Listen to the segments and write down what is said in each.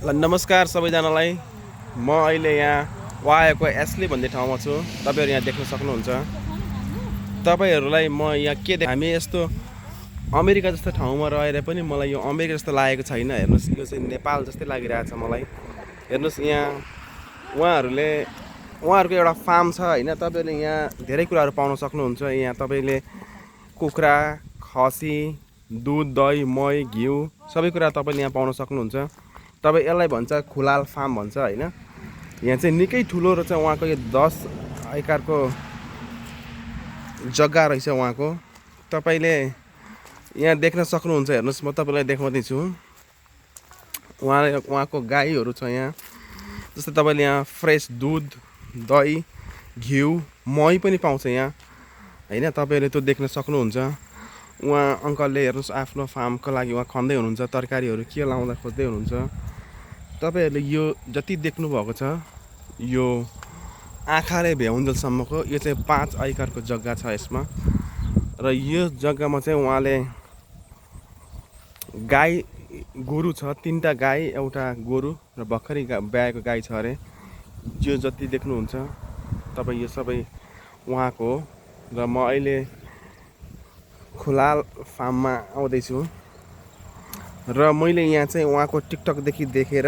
नमस्कार सबैजनालाई। म अहिले यहाँ वाएको एस्ली भन्ने ठाउँमा छु। तपाईहरु यहाँ देख्न सक्नुहुन्छ। तपाईहरुलाई म यहाँ के हामी यस्तो अमेरिका जस्तो ठाउँमा रहेर पनि मलाई यो अमेरिका जस्तो लागेको छैन। हेर्नुस्, यो चाहिँ नेपाल जस्तै लागिरहेछ मलाई। हेर्नुस्, यहाँ उहाँहरुको एउटा फार्म छ हैन। तपाईहरुले यहाँ धेरै कुराहरु पाउन सक्नुहुन्छ। यहाँ तपाईले कुखुरा, खसी, दूध, दही, मही, घिउ सबै कुरा तपाईले यहाँ पाउन सक्नुहुन्छ। तपाईँ यसलाई भन्छ खुलाल फार्म भन्छ हैन। यहाँ चाहिँ निकै ठुलो रहेछ उहाँको यो 10 एकरको जग्गा रहेछ उहाँको। तपाईले यहाँ देख्न सक्नुहुन्छ। हेर्नुस्, म तपाईलाई देखाउँदै छु। उहाँको गाईहरु छ यहाँ। जस्तै तपाईले यहाँ फ्रेश दूध, दही, घिउ, मही पनि पाउँछ यहाँ हैन। तपाईहरुले त्यो देख्न सक्नुहुन्छ। उहाँ अंकलले हेर्नुस् आफ्नो फार्मको लागि उहाँ खन्दै हुनुहुन्छ। तरकारीहरु के लाउँदा खोज्दै हुनुहुन्छ। तपाईहरुले यो जति देख्नु भएको छ यो आँखाले भ्याउन्जेलसम्मको यो चाहिँ 5 एकरको जग्गा छ यसमा। र यो जग्गामा चाहिँ उहाँले गाई गोरु छ, 3टा गाई, एउटा गोरु र भर्खरै ब्याएको गाई छ अरे। यो जति देख्नुहुन्छ तपाई यो सबै उहाँको हो। र म अहिले खुलाल फार्ममा आउँदै छु। र मैले यहाँ चाहिँ उहाँको टिकटक देखि देखेर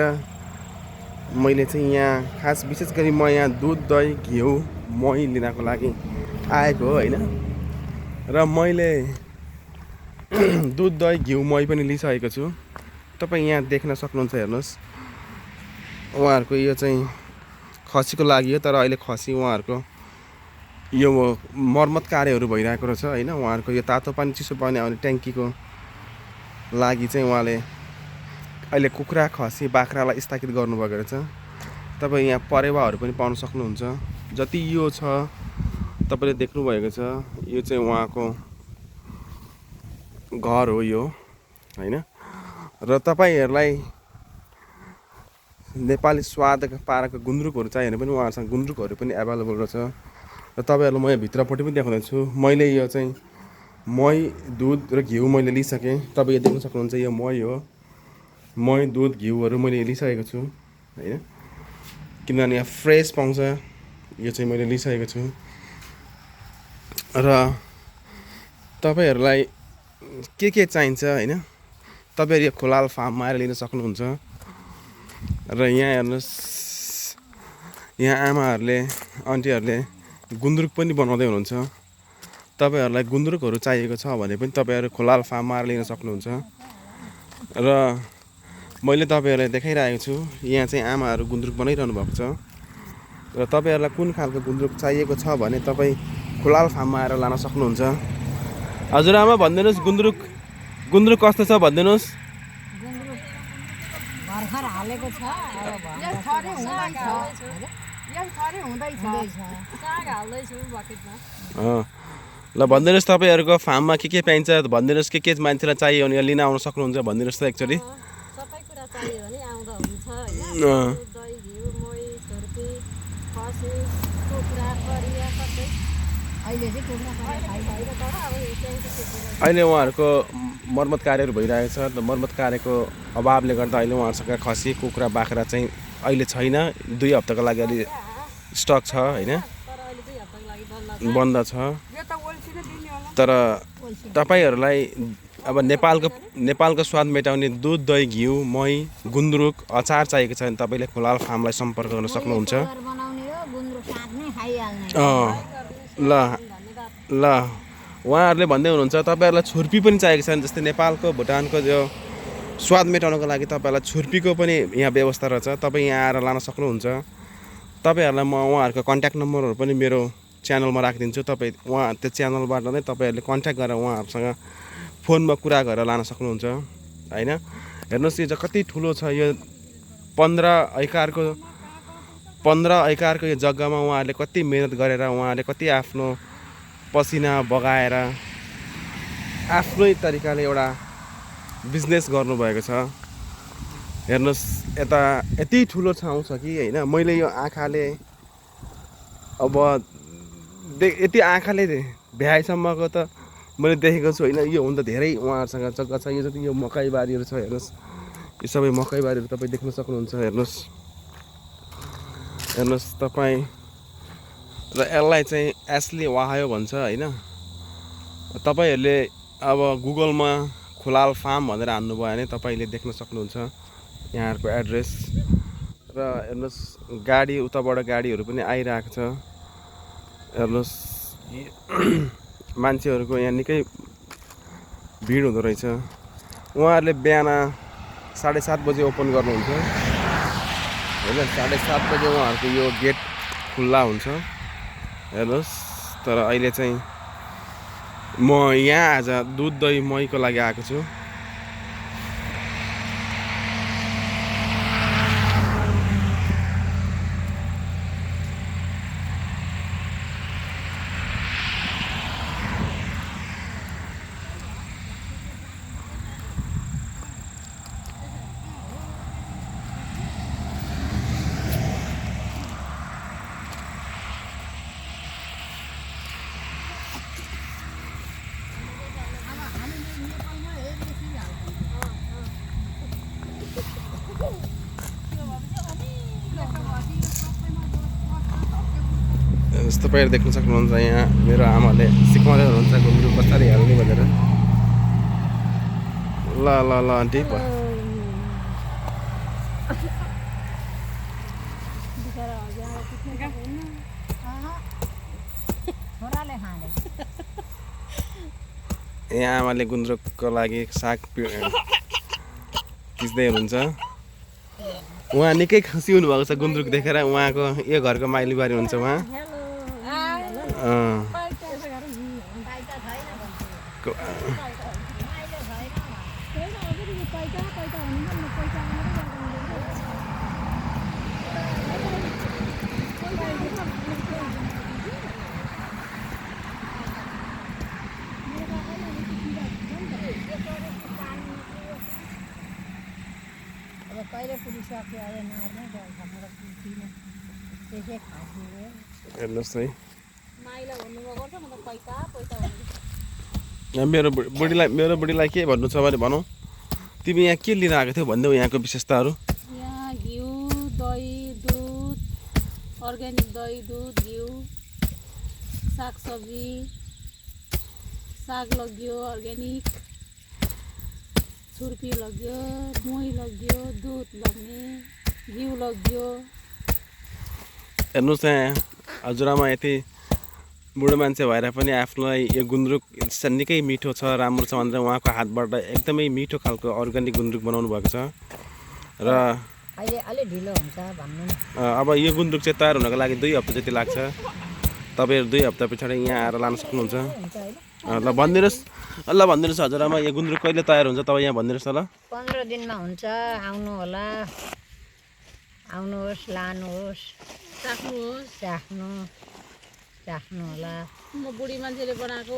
मैले चाहिँ यहाँ खास विशेष गरी म यहाँ दूध, दही, घिउ, मही लिनको लागि आएको हो हैन। र मैले दूध, दही, घिउ, मही पनि लिइसकेको छु। तपाई यहाँ देख्न सक्नुहुन्छ। हेर्नुस्, उहाँहरुको यो चाहिँ खसीको लागि हो। तर अहिले खसी उहाँहरुको यो मर्मत कार्यहरु भइरहेको रहेछ हैन। उहाँहरुको यो तातो पानी चिसो पानी आउने ट्याङ्कीको लागि चाहिँ उहाँले अहिले कुखुरा, खसी, बाख्रालाई स्थापित गर्नुभएको रहेछ। तपाई यहाँ परेवाहरु पनि पाउन सक्नुहुन्छ। जति यो छ तपाईले देख्नु भएको छ यो चाहिँ उहाँको घर हो यो हैन। र तपाईहरुलाई नेपाली स्वाद पाराको गुन्द्रुकहरु चाहियो भने पनि उहाँहरुसँग गुन्द्रुकहरु पनि अवेलेबल रहेछ। र तपाईहरुलाई म यहाँ भित्रपट्टि पनि देखाउँदै छु। मैले यो चाहिँ मही, दूध र घिउ मैले लिइसकेँ। तपाईले देख्न सक्नुहुन्छ यो मही हो। मही, दूध, घिउहरु मैले लिइसकेको छु हैन। किनभने यहाँ फ्रेश पाउँछ। यो चाहिँ मैले लिइसकेको छु। र तपाईहरुलाई के चाहिन्छ हैन, तपाईहरु यो खुलाल फार्ममा आएर लिन सक्नुहुन्छ। र यहाँ हेर्नुस्, यहाँ आमाहरुले, आन्टीहरुले गुन्द्रुक पनि बनाउँदै हुनुहुन्छ। तपाईहरुलाई गुन्द्रुकहरु चाहिएको छ भने पनि तपाईहरु खुलाल फार्ममा आएर लिन सक्नुहुन्छ। र मैले तपाईहरुलाई देखाइरहेको छु। यहाँ चाहिँ आमाहरु गुन्द्रुक बनाइरहनु भएको छ। र तपाईहरुलाई कुन खालको गुन्द्रुक चाहिएको छ भने तपाई खुलाल फार्ममा आएर लान सक्नुहुन्छ। हजुर आमा, भन्दिनुस् गुन्द्रुक कस्तो छ भन्दिनुस्। गुन्द्रुक भर्खर हालेको छ। साग हाल्दैछु बकेटमा। ल भन्दिनुस् तपाईहरुको फार्ममा के पाइन्छ भन्दिनुस्। के मान्छेलाई चाहियो भने लिन आउन सक्नुहुन्छ भन्दिनुस् त एकचोटी। सबै कुरा चाहियो भने आउँदा हुन्छ हैन। दही, घिउ, मही, छुर्पी, खसी, कुखुरा, परिया सबै। अहिले चाहिँ कुखुरा खाइरहेको तर अब यो चाहिँ अहिले उहाँहरुको मर्मत कार्यहरु भइरहेको छ। त मर्मत कार्यको अभावले गर्दा अहिले उहाँहरुसँग खसी, कुखुरा, बाख्रा चाहिँ अहिले छैन। 2 हप्ताको लागि अलि स्टक छ हैन। तर अहिले 2 हप्ताको लागि बन्द छ। तर तपाईहरुलाई अब नेपालको स्वाद मेटाउने दूध, दही, घिउ, मही, गुन्द्रुक, अचार चाहिएको छ भने तपाईले खुलाल फार्मलाई सम्पर्क गर्न सक्नुहुन्छ। ल उहाँहरुले भन्दै हुनुहुन्छ तपाईहरुलाई छुर्पी पनि चाहिएको छ भने जस्तै नेपालको, भुटानको यो स्वाद मेटाउनको लागि तपाईहरुलाई छुर्पीको पनि यहाँ व्यवस्था रहेछ। तपाई यहाँ आएर लान सक्नुहुन्छ। तपाईहरुलाई म उहाँहरुको कन्ट्याक्ट नम्बरहरु पनि मेरो च्यानलमा राखिदिन्छु। तपाई उहाँ त्यो च्यानलबाट नै तपाईहरुले कन्ट्याक्ट गरेर उहाँहरुसँग फोनमा कुरा गरेर लान सक्नुहुन्छ हैन। हेर्नुस्, यो कति ठुलो छ। यो 15 एकरको यो जग्गामा उहाँहरुले कति मेहनत गरेर उहाँहरुले कति आफ्नो पसिना बगाएर आफ्नै तरिकाले एउटा बिजनेस गर्नुभएको छ। हेर्नुस्, यता यति ठुलो ठाउँ छ कि हैन। मैले यो आँखाले अब यति आँखाले भ्याएसम्मको त मैले देखेको छु हैन। यो हुन त धेरै उहाँहरुसँग जग्गा छ। यो जति यो मकै बारीहरु छ हेर्नुस्, यो सबै मकैबारीहरू तपाईँ देख्न सक्नुहुन्छ। हेर्नुहोस् हेर्नुहोस् तपाईँ। र यसलाई चाहिँ एस्ली ओहायो भन्छ होइन। तपाईँहरूले अब गुगलमा खुलाल फार्म भनेर हान्नुभयो भने तपाईँले देख्न सक्नुहुन्छ यहाँहरूको एड्रेस। र हेर्नुहोस् गाडी उताबाट गाडीहरू पनि आइरहेको छ। हेर्नुहोस् मान्छेहरूको यहाँ निकै भिड हुँदो रहेछ। उहाँहरूले बिहान 7:30 बजे ओपन गर्नुहुन्छ होइन। 7:30 बजे उहाँहरूको यो गेट खुल्ला हुन्छ। हेर्नुहोस् तर अहिले चाहिँ म यहाँ आज दुध दही महीको लागि आएको छु। तपाईँहरू देख्न सक्नुहुन्छ यहाँ मेरो आमाले सिकाउँदै हुनुहुन्छ गुन्द्रुक कसरी हाल्ने भनेर। ल ल ल आन्टी यहाँ आमाले गुन्द्रुकको लागि साग खिच्दै हुनुहुन्छ। उहाँ निकै खुसी हुनुभएको छ गुन्द्रुक देखेर। उहाँको यो घरको माइली बारी हुन्छ उहाँ। हेर्नुहोस् है मेरो बुढीलाई के भन्नु छ भने भनौँ। तिमी यहाँ के लिन आएको थियौ भनिदेऊ यहाँको विशेषताहरू। यहाँ घिउ दही दुध अर्ग्यानिक दही दुध घिउ सागसब्जी साग लग्यो अर्ग्यानिक छुर्पी लग्यो मही लग्यो दुध लग्ने घिउ लग्यो। हेर्नुहोस् यहाँ हजुरआमा यति बुढो मान्छे भएर पनि आफ्नोलाई यो गुन्द्रुक निकै मिठो छ राम्रो छ भनेर उहाँको हातबाट एकदमै मिठो खालको अर्ग्यानिक गुन्द्रुक बनाउनु भएको छ। र अहिले अलि ढिलो हुन्छ भन्नु न। अब यो गुन्द्रुक चाहिँ तयार हुनको लागि 2 हप्ता जति लाग्छ। तपाईँहरू 2 हप्ता पछाडि यहाँ आएर लान सक्नुहुन्छ। ल भनिदिनुहोस् हजुरआमा यो गुन्द्रुक कहिले तयार हुन्छ तपाईँ यहाँ भनिदिनुहोस् न ल। 15 दिनमा हुन्छ। आउनु होला आउनुहोस् लानुहोस् चाख्नु होला। म बुढी मान्छेले बनाएको।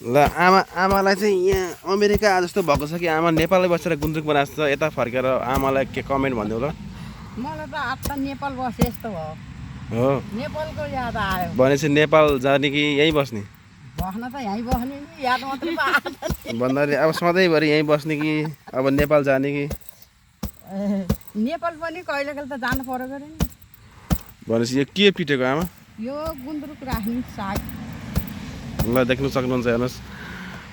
ल आमालाई चाहिँ यहाँ अमेरिका जस्तो भएको छ कि आमा नेपालमै बसेर गुन्द्रुक बनाएको छ। यता फर्केर आमालाई के कमेन्ट भनिदेऊ ल। मलाई त आत्ता नेपाल बसे जस्तो भयो। हो नेपालको याद आयो। भनेपछि नेपाल जाने कि यहीँ बस्ने? बस्न त यहीँ बस्ने नि याद मात्रै आयो। भन्दाखेरि अब सधैँभरि यहीँ बस्ने कि अब नेपाल जाने कि? नेपाल पनि कहिले कहिले त जानु पर्यो गरे नि। भनेपछि यो के पिटेको आमा? यो गुन्द्रुक राख्ने साग। ल देख्नु सक्नुहुन्छ हेर्नुहोस्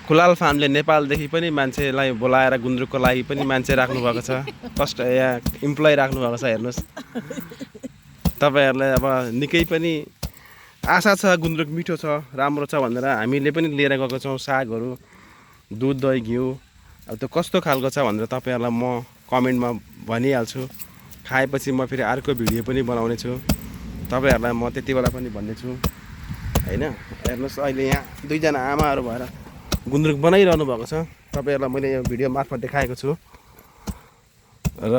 खुलाल फार्मले नेपालदेखि पनि मान्छेलाई बोलाएर गुन्द्रुकको लागि पनि मान्छे राख्नु भएको छ। फर्स्ट यहाँ इम्प्लोइ राख्नु भएको छ। हेर्नुहोस् तपाईँहरूलाई अब निकै पनि आशा छ गुन्द्रुक मिठो छ राम्रो छ भनेर हामीले पनि लिएर गएको छौँ सागहरू दुध दही घिउ। अब त्यो कस्तो खालको छ भनेर तपाईँहरूलाई म कमेन्टमा भनिहाल्छु। खाएपछि म फेरि अर्को भिडियो पनि बनाउने छु तपाईँहरूलाई म त्यति बेला पनि भन्नेछु होइन। हेर्नुहोस् अहिले यहाँ 2 जना आमाहरू भएर गुन्द्रुक बनाइरहनु भएको छ। तपाईँहरूलाई मैले यो भिडियो मार्फत देखाएको छु। र